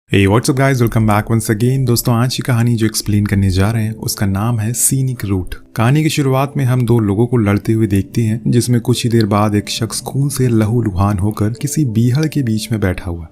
हे what's up guys, welcome back once again. दोस्तों, आज की कहानी जो एक्सप्लेन करने जा रहे हैं उसका नाम है सीनिक रूट। कहानी की शुरुआत में हम दो लोगों को लड़ते हुए देखते हैं, जिसमें कुछ ही देर बाद एक शख्स खून से लहूलुहान होकर किसी बीहड़ के बीच में बैठा हुआ।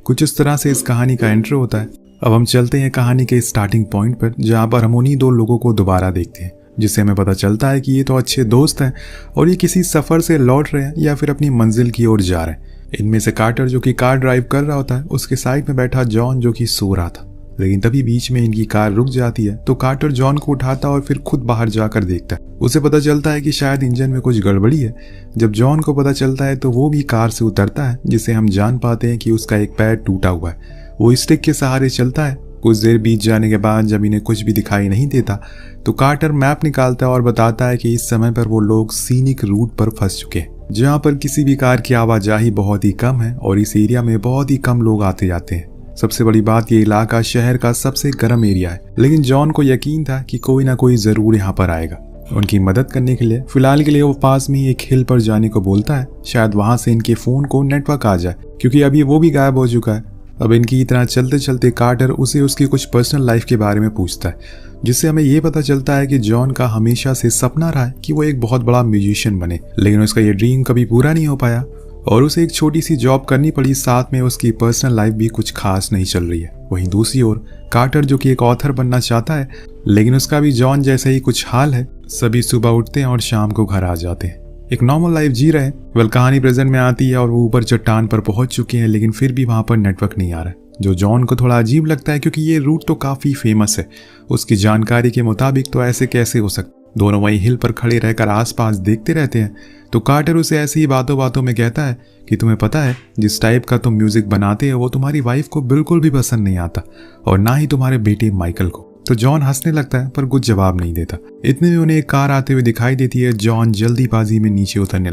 कुछ इस तरह से इस कहानी का एंट्रो होता है। अब हम चलते हैं कहानी के स्टार्टिंग पॉइंट पर, जहाँ पर हम उन्हीं दो लोगों को दोबारा देखते हैं, जिससे हमें पता चलता है कि ये तो अच्छे दोस्त हैं और ये किसी सफ़र से लौट रहे हैं या फिर अपनी मंजिल की ओर जा रहे हैं। इनमें से कार्टर, जो कि कार ड्राइव कर रहा होता है, उसके साइड में बैठा जॉन, जो कि सो रहा था। लेकिन तभी बीच में इनकी कार रुक जाती है, तो कार्टर जॉन को उठाता और फिर खुद बाहर जाकर देखता है। उसे पता चलता है कि शायद इंजन में कुछ गड़बड़ी है। जब जॉन को पता चलता है तो वो भी कार से उतरता है, जिससे हम जान पाते हैं कि उसका एक पैर टूटा हुआ है। वो स्टिक के सहारे चलता है। कुछ देर बीत जाने के बाद जब इन्हें कुछ भी दिखाई नहीं देता, तो कार्टर मैप निकालता है और बताता है कि इस समय पर वो लोग सीनिक रूट पर फंस चुके हैं, जहाँ पर किसी भी कार की आवाजाही बहुत ही कम है और इस एरिया में बहुत ही कम लोग आते जाते हैं। सबसे बड़ी बात, ये इलाका शहर का सबसे गर्म एरिया है। लेकिन जॉन को यकीन था कि कोई ना कोई जरूर यहाँ पर आएगा उनकी मदद करने के लिए। फिलहाल के लिए वो पास में ही एक हिल पर जाने को बोलता है, शायद वहां से इनके फोन को नेटवर्क आ जाए, क्योंकि अभी वो भी गायब हो चुका है। अब इनकी तरह चलते चलते कार्टर उसे उसकी कुछ पर्सनल लाइफ के बारे में पूछता है, जिससे हमें ये पता चलता है कि जॉन का हमेशा से सपना रहा है कि वो एक बहुत बड़ा म्यूजिशियन बने, लेकिन उसका ये ड्रीम कभी पूरा नहीं हो पाया और उसे एक छोटी सी जॉब करनी पड़ी। साथ में उसकी पर्सनल लाइफ भी कुछ खास नहीं चल रही है। वहीं दूसरी ओर कार्टर, जो कि एक ऑथर बनना चाहता है, लेकिन उसका भी जॉन जैसे ही कुछ हाल है। सभी सुबह उठते हैं और शाम को घर आ जाते हैं, एक नॉर्मल लाइफ जी रहे हैं। वेल, कहानी प्रेजेंट में आती है और वो ऊपर चट्टान पर पहुंच चुके हैं, लेकिन फिर भी वहां पर नेटवर्क नहीं आ रहा है, जो जॉन को थोड़ा अजीब लगता है, क्योंकि ये रूट तो काफी फेमस है। उसकी जानकारी के मुताबिक तो ऐसे कैसे हो सकता। दोनों वही हिल पर खड़े रहकर आसपास देखते रहते हैं, तो कार्टर उसे ऐसी ही बातों बातों में कहता है कि तुम्हें पता है, जिस टाइप का तुम म्यूजिक बनाते हो वो तुम्हारी वाइफ को बिल्कुल भी पसंद नहीं आता, और ना ही तुम्हारे बेटे माइकल को। तो जॉन हंसने लगता है पर कुछ जवाब नहीं देता। इतने में उन्हें एक कार आते हुए दिखाई देती है। जॉन जल्दीबाजी में नीचे उतरने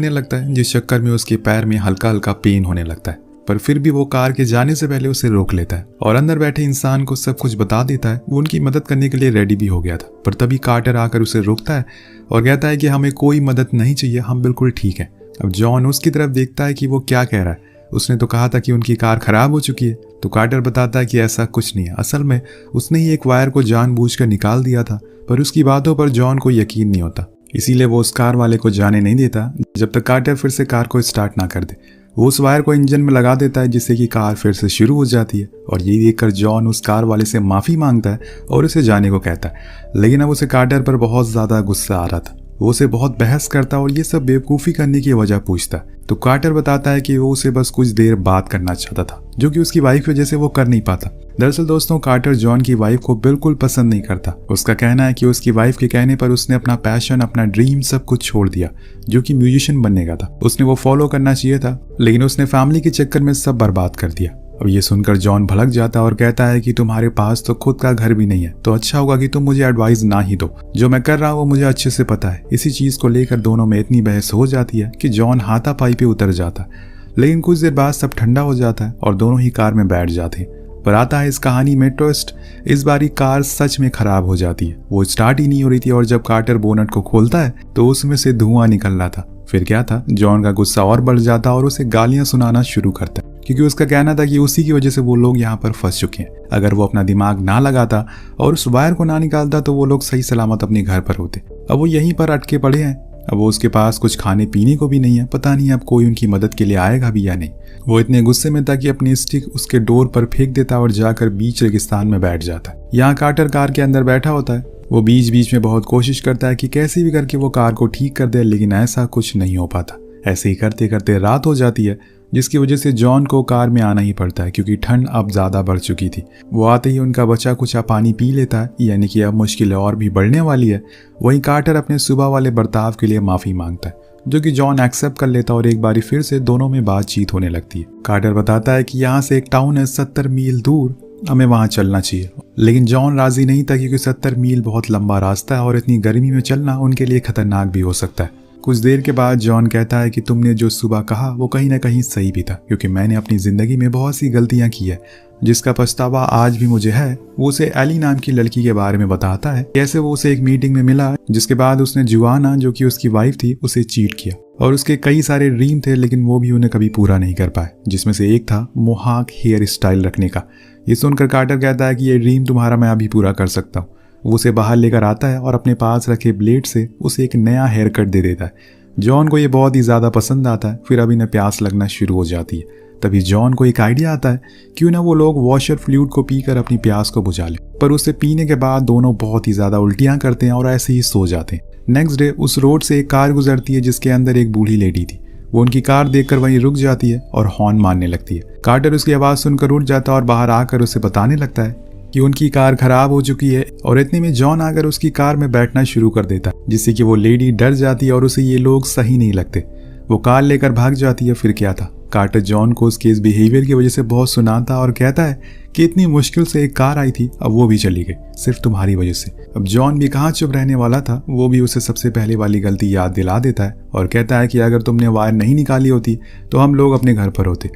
लगता है, जिस चक्कर में उसके पैर में हल्का हल्का पेन होने लगता है। पर फिर भी वो कार के जाने से पहले उसे रोक लेता है और अंदर बैठे इंसान को सब कुछ बता देता है। वो उनकी मदद करने के लिए रेडी भी हो गया था, पर तभी कार्टर आकर उसे रोकता है और कहता है कि हमें कोई मदद नहीं चाहिए, हम बिल्कुल ठीक है। अब जॉन उसकी तरफ देखता है कि वो क्या कह रहा है। उसने तो कहा था कि उनकी कार खराब हो चुकी है। तो कार्टर बताता है कि ऐसा कुछ नहीं है, असल में उसने ही एक वायर को जानबूझकर निकाल दिया था। पर उसकी बातों पर जॉन को यकीन नहीं होता, इसीलिए वो उस कार वाले को जाने नहीं देता जब तक कार्टर फिर से कार को स्टार्ट ना कर दे। वो उस वायर को इंजन में लगा देता है, जिससे कि कार फिर से शुरू हो जाती है। और ये देखकर जॉन उस कार वाले से माफ़ी मांगता है और उसे जाने को कहता है। लेकिन अब उसे कार्टर पर बहुत ज़्यादा गुस्सा आ रहा था। वो उसे बहुत बहस करता और ये सब बेवकूफ़ी करने की वजह पूछता। तो कार्टर बताता है कि वो उसे बस कुछ देर बात करना चाहता था, जो कि उसकी वाइफ की वजह से वो कर नहीं पाता। दरअसल दोस्तों, कार्टर जॉन की वाइफ को बिल्कुल पसंद नहीं करता। उसका कहना है कि उसकी वाइफ के कहने पर उसने अपना पैशन, अपना ड्रीम सब कुछ छोड़ दिया, जो कि म्यूजिशियन बनने का था। उसने वो फॉलो करना चाहिए था, लेकिन उसने फैमिली के चक्कर में सब बर्बाद कर दिया। अब ये सुनकर जॉन भड़क जाता है और कहता है कि तुम्हारे पास तो खुद का घर भी नहीं है, तो अच्छा होगा कि तुम मुझे एडवाइस ना ही दो। जो मैं कर रहा हूँ वो मुझे अच्छे से पता है। इसी चीज को लेकर दोनों में इतनी बहस हो जाती है कि जॉन हाथापाई पे उतर जाता है। लेकिन कुछ देर बाद सब ठंडा हो जाता है और दोनों ही कार में बैठ जाते हैं। पर आता है इस कहानी में ट्विस्ट। इस बारी कार सच में खराब हो जाती है। वो स्टार्ट ही नहीं हो रही थी और जब कार्टर बोनट को खोलता है तो उसमें से धुआं निकल रहा था। फिर क्या था, जॉन का गुस्सा और बढ़ जाता और उसे गालियां सुनाना शुरू करता, क्योंकि उसका कहना था कि उसी की वजह से वो लोग यहाँ पर फंस चुके हैं। अगर वो अपना दिमाग ना लगाता और उस वायर को ना निकालता तो वो लोग सही सलामत अपने घर पर होते। अब वो यहीं पर अटके पड़े हैं। अब वो उसके पास कुछ खाने पीने को भी नहीं है। पता नहीं अब कोई उनकी मदद के लिए आएगा भी या नहीं। वो इतने गुस्से में था कि अपनी स्टिक उसके डोर पर फेंक देता और जाकर बीच रेगिस्तान में बैठ जाता। यहाँ कार्टर कार के अंदर बैठा होता है। वो बीच बीच में बहुत कोशिश करता है कि कैसे भी करके वो कार को ठीक कर दे, लेकिन ऐसा कुछ नहीं हो पाता। ऐसे ही करते करते रात हो जाती है, जिसकी वजह से जॉन को कार में आना ही पड़ता है, क्योंकि ठंड अब ज़्यादा बढ़ चुकी थी। वो आते ही उनका बचा कुचा पानी पी लेता है, यानी कि अब मुश्किल और भी बढ़ने वाली है। वहीं कार्टर अपने सुबह वाले बर्ताव के लिए माफ़ी मांगता है, जो कि जॉन एक्सेप्ट कर लेता और एक बारी फिर से दोनों में बातचीत होने लगती है। कार्टर बताता है कि यहाँ से एक टाउन है 70 मील दूर, हमें वहाँ चलना चाहिए। लेकिन जॉन राजी नहीं था, क्योंकि 70 मील बहुत लंबा रास्ता है और इतनी गर्मी में चलना उनके लिए खतरनाक भी हो सकता है। कुछ देर के बाद जॉन कहता है कि तुमने जो सुबह कहा वो कहीं ना कहीं सही भी था, क्योंकि मैंने अपनी जिंदगी में बहुत सी गलतियां की है जिसका पछतावा आज भी मुझे है। वो उसे एली नाम की लड़की के बारे में बताता है, कैसे वो उसे एक मीटिंग में मिला जिसके बाद उसने जुआना जो कि उसकी वाइफ थी उसे चीट किया, और उसके कई सारे ड्रीम थे लेकिन वो भी उन्हें कभी पूरा नहीं कर पाए, जिसमें से एक था मोहाक हेयर स्टाइल रखने का। ये सुनकर कार्टर कहता है कि ये ड्रीम तुम्हारा मैं अभी पूरा कर सकता हूँ। वो उसे बाहर लेकर आता है और अपने पास रखे ब्लेड से उसे एक नया हेयर कट दे देता है। जॉन को ये बहुत ही ज़्यादा पसंद आता है। फिर अब इन्हें प्यास लगना शुरू हो जाती है। तभी जॉन को एक आइडिया आता है, क्यों ना वो लोग वॉशर फ्लूइड को पीकर अपनी प्यास को बुझा ले। पर उसे पीने के बाद दोनों बहुत ही ज़्यादा उल्टियाँ करते हैं और ऐसे ही सो जाते हैं। नेक्स्ट डे उस रोड से एक कार गुजरती है जिसके अंदर एक बूढ़ी लेडी थी। वो उनकी कार देखकर वहीं रुक जाती है और हॉर्न मारने लगती है। कार्टर उसकी आवाज़ सुनकर उठ जाता है और बाहर आकर उसे बताने लगता है कि उनकी कार खराब हो चुकी है, और इतने में जॉन आकर उसकी कार में बैठना शुरू कर देता है, जिससे कि वो लेडी डर जाती है और उसे ये लोग सही नहीं लगते। वो कार लेकर भाग जाती है। फिर क्या था, कार्टर जॉन को उसके इस बिहेवियर की वजह से बहुत सुनाता और कहता है कि इतनी मुश्किल से एक कार आई थी, अब वो भी चली गई सिर्फ तुम्हारी वजह से। अब जॉन भी कहाँ चुप रहने वाला था, वो भी उसे सबसे पहले वाली गलती याद दिला देता है और कहता है कि अगर तुमने वायर नहीं निकाली होती तो हम लोग अपने घर पर होते।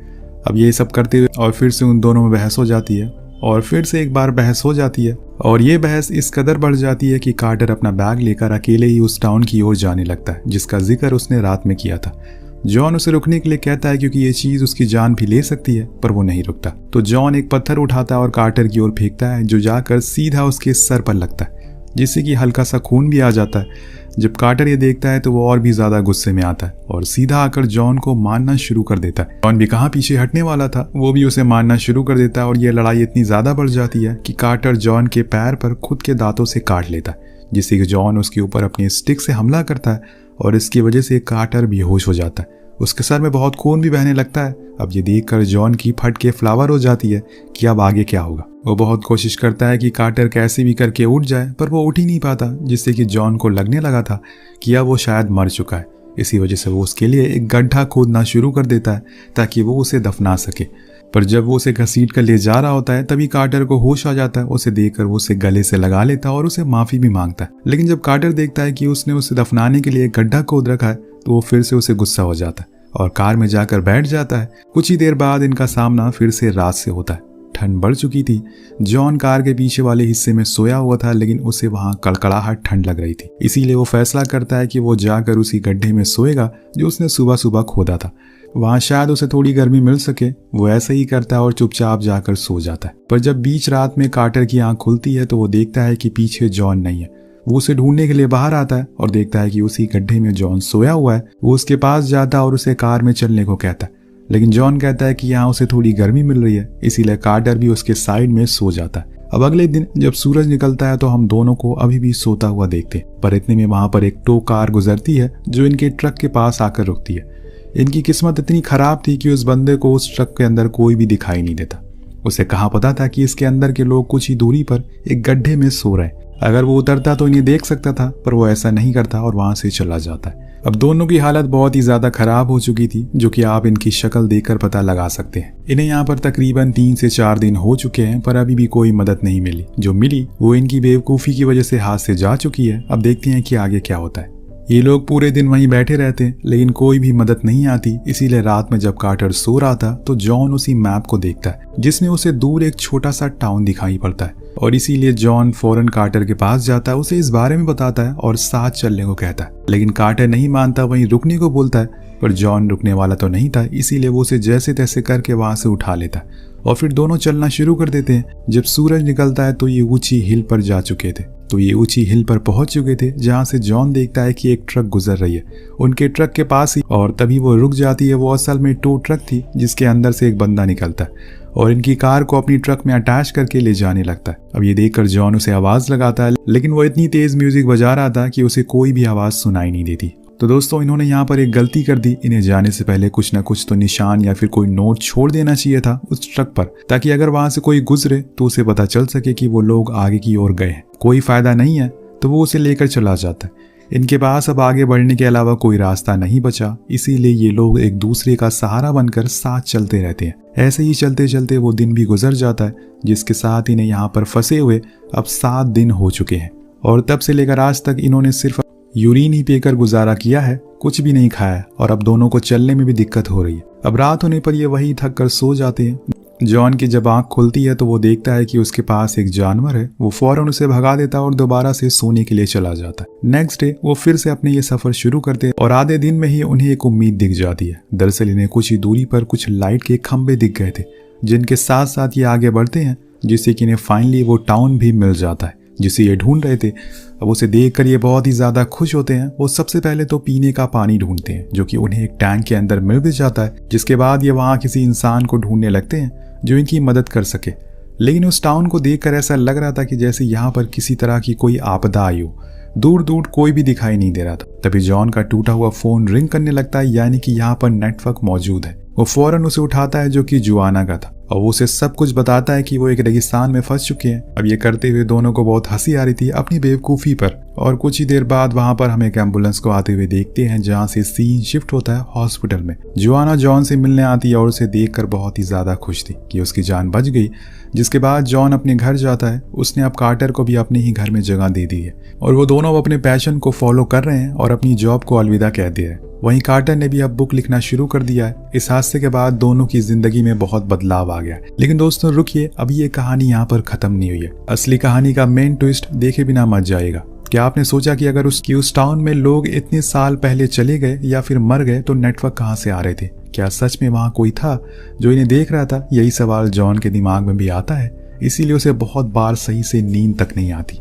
अब ये सब करते हुए और फिर से उन दोनों में बहस हो जाती है, और फिर से एक बार बहस हो जाती है, और ये बहस इस कदर बढ़ जाती है कि कार्टर अपना बैग लेकर अकेले ही उस टाउन की ओर जाने लगता है जिसका जिक्र उसने रात में किया था। जॉन उसे रुकने के लिए कहता है क्योंकि ये चीज उसकी जान भी ले सकती है, पर वो नहीं रुकता। तो जॉन एक पत्थर उठाता है और कार्टर की ओर फेंकता है, जो जाकर सीधा उसके सर पर लगता है, जिससे कि हल्का सा खून भी आ जाता है। जब कार्टर ये देखता है तो वो और भी ज्यादा गुस्से में आता है और सीधा आकर जॉन को मारना शुरू कर देता है। जॉन भी कहाँ पीछे हटने वाला था, वो भी उसे मारना शुरू कर देता है, और ये लड़ाई इतनी ज्यादा बढ़ जाती है कि कार्टर जॉन के पैर पर खुद के दांतों से काट लेता है, जिससे कि जॉन उसके ऊपर अपनी स्टिक से हमला करता है, और इसकी वजह से कार्टर बेहोश हो जाता है। उसके सर में बहुत खून भी बहने लगता है। अब ये देखकर जॉन की फट के फ्लावर हो जाती है कि अब आगे क्या होगा। वो बहुत कोशिश करता है कि कार्टर कैसे भी करके उठ जाए, पर वो उठ ही नहीं पाता, जिससे कि जॉन को लगने लगा था कि अब वो शायद मर चुका है। इसी वजह से वो उसके लिए एक गड्ढा खोदना शुरू कर देता है ताकि वो उसे दफना सके। पर जब वो उसे घसीट कर ले जा रहा होता है तभी कार्टर को होश आ जाता है। उसे देखकर वो उसे गले से लगा लेता है और उसे माफी भी मांगता है। लेकिन जब कार्टर देखता है कि उसने उसे दफनाने के लिए एक गड्ढा खोद रखा है तो वो फिर से उसे गुस्सा हो जाता है और कार में जाकर बैठ जाता है। कुछ ही देर बाद इनका सामना फिर से रात से होता है। ठंड बढ़ चुकी थी। जॉन कार के पीछे वाले हिस्से में सोया हुआ था, लेकिन उसे वहां कड़कड़ाहट ठंड लग रही थी। इसीलिए वो फैसला करता है कि वो जाकर उसी गड्ढे में सोएगा जो उसने सुबह सुबह खोदा था। वहां शायद उसे थोड़ी गर्मी मिल सके। वो ऐसा ही करता है और चुपचाप जाकर सो जाता है। पर जब बीच रात में कार्टर की आंख खुलती है तो वो देखता है कि पीछे जॉन नहीं है। वो उसे ढूंढने के लिए बाहर आता है और देखता है कि उसी गड्ढे में जॉन सोया हुआ है। वो उसके पास जाता है और उसे कार में चलने को कहता है, लेकिन जॉन कहता है कि यहाँ उसे थोड़ी गर्मी मिल रही है, इसीलिए कार्टर भी उसके साइड में सो जाता है। अब अगले दिन जब सूरज निकलता है तो हम दोनों को अभी भी सोता हुआ देखते हैं। पर इतने में वहां पर एक टो कार गुजरती है जो इनके ट्रक के पास आकर रुकती है। इनकी किस्मत इतनी खराब थी कि उस बंदे को उस ट्रक के अंदर कोई भी दिखाई नहीं देता। उसे कहाँ पता था कि इसके अंदर के लोग कुछ ही दूरी पर एक गड्ढे में सो रहे। अगर वो उतरता तो इन्हें देख सकता था, पर वो ऐसा नहीं करता और वहां से चला जाता है। अब दोनों की हालत बहुत ही ज्यादा खराब हो चुकी थी, जो कि आप इनकी शक्ल देखकर पता लगा सकते हैं। इन्हें यहाँ पर तकरीबन 3 से 4 दिन हो चुके हैं, पर अभी भी कोई मदद नहीं मिली। जो मिली वो इनकी बेवकूफ़ी की वजह से हाथ से जा चुकी है। अब देखते हैं कि आगे क्या होता है। ये लोग पूरे दिन वहीं बैठे रहते हैं, लेकिन कोई भी मदद नहीं आती। इसीलिए रात में जब कार्टर सो रहा था तो जॉन उसी मैप को देखता है जिसमें उसे दूर एक छोटा सा टाउन दिखाई पड़ता है, और इसीलिए जॉन फौरन कार्टर के पास जाता है, उसे इस बारे में बताता है और साथ चलने को कहता है। लेकिन कार्टर नहीं मानता, वहीं रुकने को बोलता है, पर जॉन रुकने वाला तो नहीं था, इसीलिए वो उसे जैसे तैसे करके वहां से उठा लेता है और फिर दोनों चलना शुरू कर देते हैं। जब सूरज निकलता है तो ये ऊंची हिल पर जा चुके थे। ये ऊंची हिल पर पहुंच चुके थे जहां से जॉन देखता है कि एक ट्रक गुजर रही है उनके ट्रक के पास ही, और तभी वो रुक जाती है। वो असल में टो ट्रक थी जिसके अंदर से एक बंदा निकलता है और इनकी कार को अपनी ट्रक में अटैच करके ले जाने लगता है। अब ये देखकर जॉन उसे आवाज लगाता है, लेकिन वो इतनी तेज म्यूजिक बजा रहा था कि उसे कोई भी आवाज सुनाई नहीं देती। तो दोस्तों, इन्होंने यहाँ पर एक गलती कर दी। इन्हें जाने से पहले कुछ ना कुछ तो निशान या फिर कोई नोट छोड़ देना चाहिए था उस ट्रक पर, ताकि अगर वहां से कोई गुजरे तो उसे पता चल सके कि वो लोग आगे की ओर गए हैं। कोई फायदा नहीं है तो वो उसे लेकर चला जाता है। इनके पास अब आगे बढ़ने के अलावा कोई रास्ता नहीं बचा, इसीलिए ये लोग एक दूसरे का सहारा बनकर साथ चलते रहते हैं। ऐसे ही चलते चलते वो दिन भी गुजर जाता है, जिसके साथ इन्हें यहाँ पर फंसे हुए अब 7 दिन हो चुके हैं। और तब से लेकर आज तक इन्होंने सिर्फ यूरिन ही पीकर गुजारा किया है, कुछ भी नहीं खाया और अब दोनों को चलने में भी दिक्कत हो रही है। अब रात होने पर ये वही थक कर सो जाते हैं। जॉन की जब आंख खुलती है तो वो देखता है कि उसके पास एक जानवर है। वो फौरन उसे भगा देता है और दोबारा से सोने के लिए चला जाता है। नेक्स्ट डे वो फिर से अपने ये सफर शुरू करते हैं और आधे दिन में ही उन्हें एक उम्मीद दिख जाती है। दरअसल इन्हें कुछ ही दूरी पर कुछ लाइट के खंभे दिख गए थे, जिनके साथ साथ ये आगे बढ़ते हैं, जिससे कि इन्हें फाइनली वो टाउन भी मिल जाता है जिसे ये ढूंढ रहे थे। अब उसे देखकर ये बहुत ही ज्यादा खुश होते हैं। वो सबसे पहले तो पीने का पानी ढूंढते हैं, जो कि उन्हें एक टैंक के अंदर मिल भी जाता है। जिसके बाद ये वहाँ किसी इंसान को ढूंढने लगते हैं जो इनकी मदद कर सके। लेकिन उस टाउन को देखकर ऐसा लग रहा था कि जैसे यहाँ पर किसी तरह की कोई आपदा आई हो। दूर दूर कोई भी दिखाई नहीं दे रहा था। तभी जॉन का टूटा हुआ फोन रिंग करने लगता है, यानी कि यहाँ पर नेटवर्क मौजूद है। वो फौरन उसे उठाता है, जो कि जुआना का था, और वो उसे सब कुछ बताता है कि वो एक रेगिस्तान में फंस चुके हैं। अब ये करते हुए दोनों को बहुत हंसी आ रही थी अपनी बेवकूफ़ी पर। और कुछ ही देर बाद वहां पर हम एक एम्बुलेंस को आते हुए देखते हैं, जहां से सीन शिफ्ट होता है हॉस्पिटल में। जुआना जॉन से मिलने आती है और उसे देखकर बहुत ही ज्यादा खुश थी कि उसकी जान बच गई। जिसके बाद जॉन अपने घर जाता है। उसने अब कार्टर को भी अपने ही घर में जगह दे दी है और वो दोनों अपने पैशन को फॉलो कर रहे हैं और अपनी जॉब को अलविदा कह दिया है। वहीं कार्टर ने भी अब बुक लिखना शुरू कर दिया है। इस हादसे के बाद दोनों की जिंदगी में बहुत बदलाव आ गया। लेकिन दोस्तों रुकिए, अभी ये कहानी यहाँ पर खत्म नहीं हुई है। असली कहानी का मेन ट्विस्ट देखे बिना मत जाएगा। क्या आपने सोचा कि अगर उस टाउन में लोग इतने साल पहले चले गए या फिर मर गए तो नेटवर्क कहाँ से आ रहे थे? क्या सच में वहाँ कोई था जो इन्हें देख रहा था? यही सवाल जॉन के दिमाग में भी आता है। इसीलिए उसे बहुत बार सही से नींद तक नहीं आती।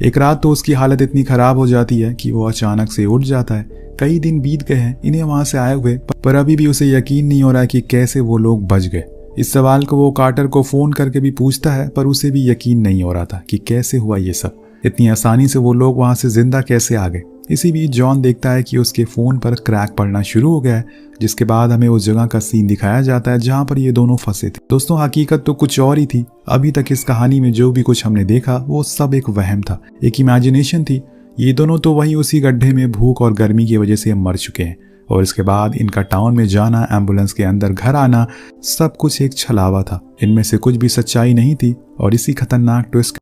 एक रात तो उसकी हालत इतनी खराब हो जाती है कि वो अचानक से उठ जाता है। कई दिन बीत गए हैं इन्हें वहां से आए हुए, पर अभी भी उसे यकीन नहीं हो रहा है कि कैसे वो लोग बच गए। इस सवाल को वो कार्टर को फोन करके भी पूछता है, पर उसे भी यकीन नहीं हो रहा था कि कैसे हुआ ये सब। इतनी आसानी से वो लोग वहां से जिंदा कैसे आ गए। इसी बीच जॉन देखता है कि उसके फोन पर क्रैक पड़ना शुरू हो गया है, जिसके बाद हमें उस जगह का सीन दिखाया जाता है जहां पर ये दोनों फंसे थे। दोस्तों हकीकत तो कुछ और ही थी। अभी तक इस कहानी में जो भी कुछ हमने देखा वो सब एक वहम था, एक इमेजिनेशन थी। ये दोनों तो वहीं उसी गड्ढे में भूख और गर्मी की वजह से मर चुके हैं और इसके बाद इनका टाउन में जाना, एम्बुलेंस के अंदर घर आना, सब कुछ एक छलावा था। इनमें से कुछ भी सच्चाई नहीं थी और इसी खतरनाक ट्विस्ट